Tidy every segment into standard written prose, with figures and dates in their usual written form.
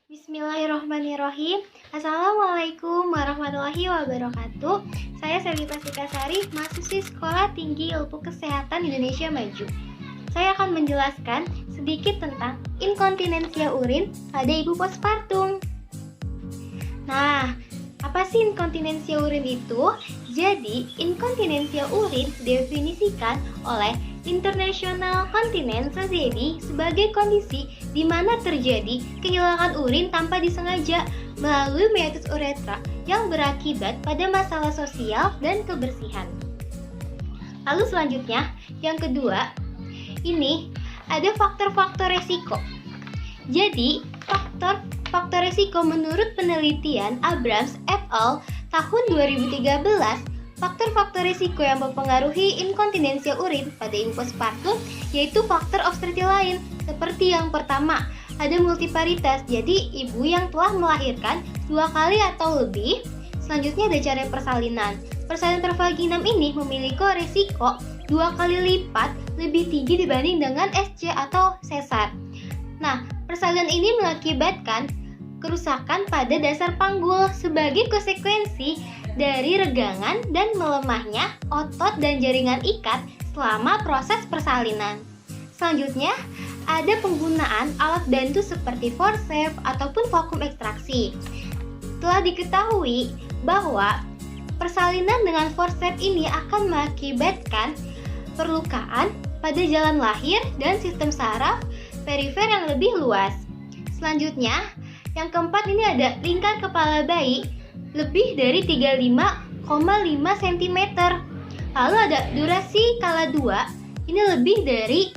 Bismillahirrahmanirrahim. Assalamualaikum warahmatullahi wabarakatuh. Saya Selvi Prasikasari, mahasiswi Sekolah Tinggi Ilmu Kesehatan Indonesia Maju. Saya akan menjelaskan sedikit tentang inkontinensia urin pada ibu postpartum. Nah, apa sih inkontinensia urin itu? Jadi, inkontinensia urin didefinisikan oleh International Continence Society sebagai kondisi di mana terjadi kehilangan urin tanpa disengaja melalui meiosis uretra yang berakibat pada masalah sosial dan kebersihan. Lalu selanjutnya, yang kedua, ini ada faktor-faktor resiko. Jadi, faktor resiko menurut penelitian Abrams et al. Tahun 2013, faktor-faktor risiko yang mempengaruhi inkontinensia urin pada ibu postpartum yaitu faktor obstetrik lain. Seperti yang pertama, ada multiparitas, jadi ibu yang telah melahirkan 2 kali atau lebih. Selanjutnya ada cara persalinan. Persalinan pervaginam ini memiliki risiko 2 kali lipat lebih tinggi dibanding dengan SC atau sesar. Nah, persalinan ini mengakibatkan kerusakan pada dasar panggul sebagai konsekuensi dari regangan dan melemahnya otot dan jaringan ikat selama proses persalinan. Selanjutnya, ada penggunaan alat bantu seperti forceps ataupun vakum ekstraksi. Telah diketahui bahwa persalinan dengan forceps ini akan mengakibatkan perlukaan pada jalan lahir dan sistem saraf perifer yang lebih luas. Selanjutnya, yang keempat ini ada lingkar kepala bayi lebih dari 35,5 cm. Lalu ada durasi kala 2 ini lebih dari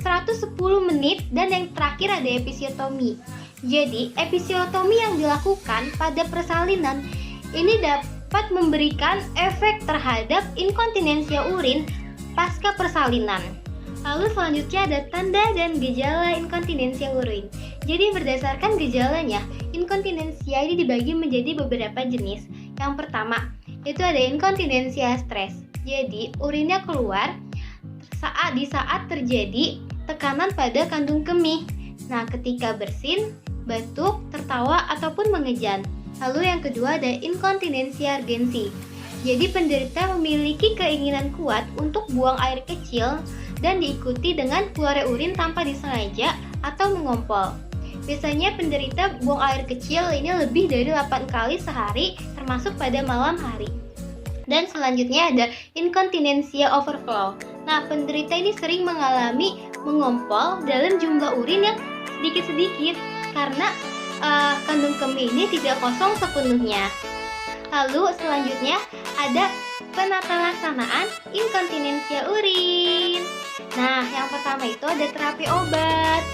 110 menit dan yang terakhir ada episiotomi. Jadi episiotomi yang dilakukan pada persalinan ini dapat memberikan efek terhadap inkontinensia urin pasca persalinan. Lalu selanjutnya ada tanda dan gejala inkontinensia urin. Jadi berdasarkan gejalanya, inkontinensia ini dibagi menjadi beberapa jenis. Yang pertama, itu ada inkontinensia stres. Jadi urinnya keluar di saat terjadi tekanan pada kantung kemih. Nah, ketika bersin, batuk, tertawa ataupun mengejan. Lalu yang kedua ada inkontinensia urgensi. Jadi penderita memiliki keinginan kuat untuk buang air kecil dan diikuti dengan keluarnya urin tanpa disengaja atau mengompol. Biasanya penderita buang air kecil ini lebih dari 8 kali sehari termasuk pada malam hari. Dan selanjutnya ada inkontinensia overflow. Nah, penderita ini sering mengalami mengompol dalam jumlah urin yang sedikit-sedikit karena kandung kemih ini tidak kosong sepenuhnya. Lalu selanjutnya ada penatalaksanaan inkontinensia urin. Nah, yang pertama itu ada terapi obat.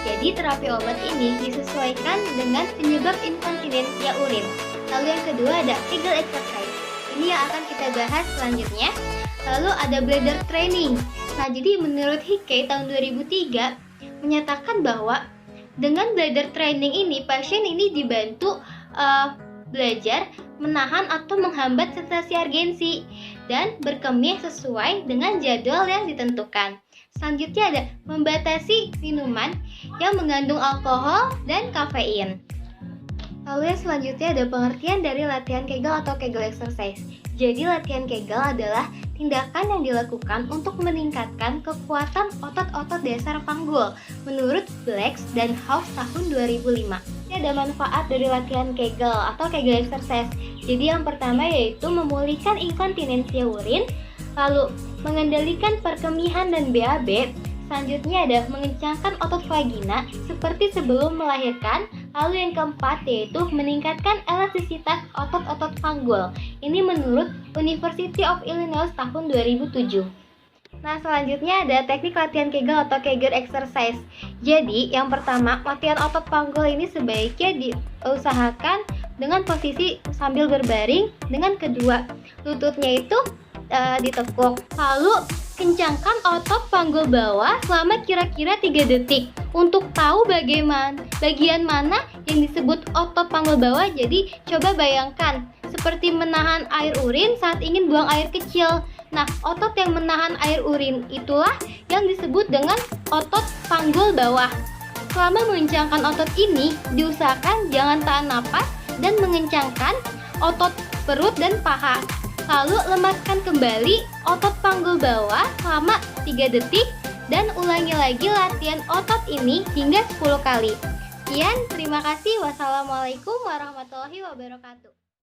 Jadi terapi obat ini disesuaikan dengan penyebab inkontinensia urin. Lalu yang kedua ada Kegel exercise. Ini yang akan kita bahas selanjutnya. Lalu ada bladder training. Nah, jadi menurut Hickey tahun 2003 menyatakan bahwa dengan bladder training ini pasien ini dibantu belajar menahan atau menghambat sensasi urgensi dan berkemih sesuai dengan jadwal yang ditentukan. Selanjutnya ada membatasi minuman yang mengandung alkohol dan kafein. Lalu yang selanjutnya ada pengertian dari latihan Kegel atau Kegel exercise. Jadi latihan Kegel adalah tindakan yang dilakukan untuk meningkatkan kekuatan otot-otot dasar panggul menurut Blacks dan House tahun 2005. Ini ada manfaat dari latihan Kegel atau Kegel exercise. Jadi yang pertama yaitu memulihkan inkontinensia urin, lalu mengendalikan perkemihan dan BAB. Selanjutnya ada mengencangkan otot vagina seperti sebelum melahirkan. Lalu yang keempat yaitu meningkatkan elastisitas otot-otot panggul. Ini menurut University of Illinois tahun 2007. Nah, selanjutnya ada teknik latihan Kegel atau Kegel exercise. Jadi, yang pertama, latihan otot panggul ini sebaiknya diusahakan dengan posisi sambil berbaring. Dengan kedua, lututnya itu ditekuk. Lalu, kencangkan otot panggul bawah selama kira-kira 3 detik. Untuk tahu bagian mana yang disebut otot panggul bawah, jadi coba bayangkan seperti menahan air urin saat ingin buang air kecil. Nah, otot yang menahan air urin itulah yang disebut dengan otot panggul bawah. Selama mengencangkan otot ini, diusahakan jangan tahan napas dan mengencangkan otot perut dan paha. Lalu lemaskan kembali otot panggul bawah selama 3 detik dan ulangi lagi latihan otot ini hingga 10 kali. Sekian, terima kasih. Wassalamualaikum warahmatullahi wabarakatuh.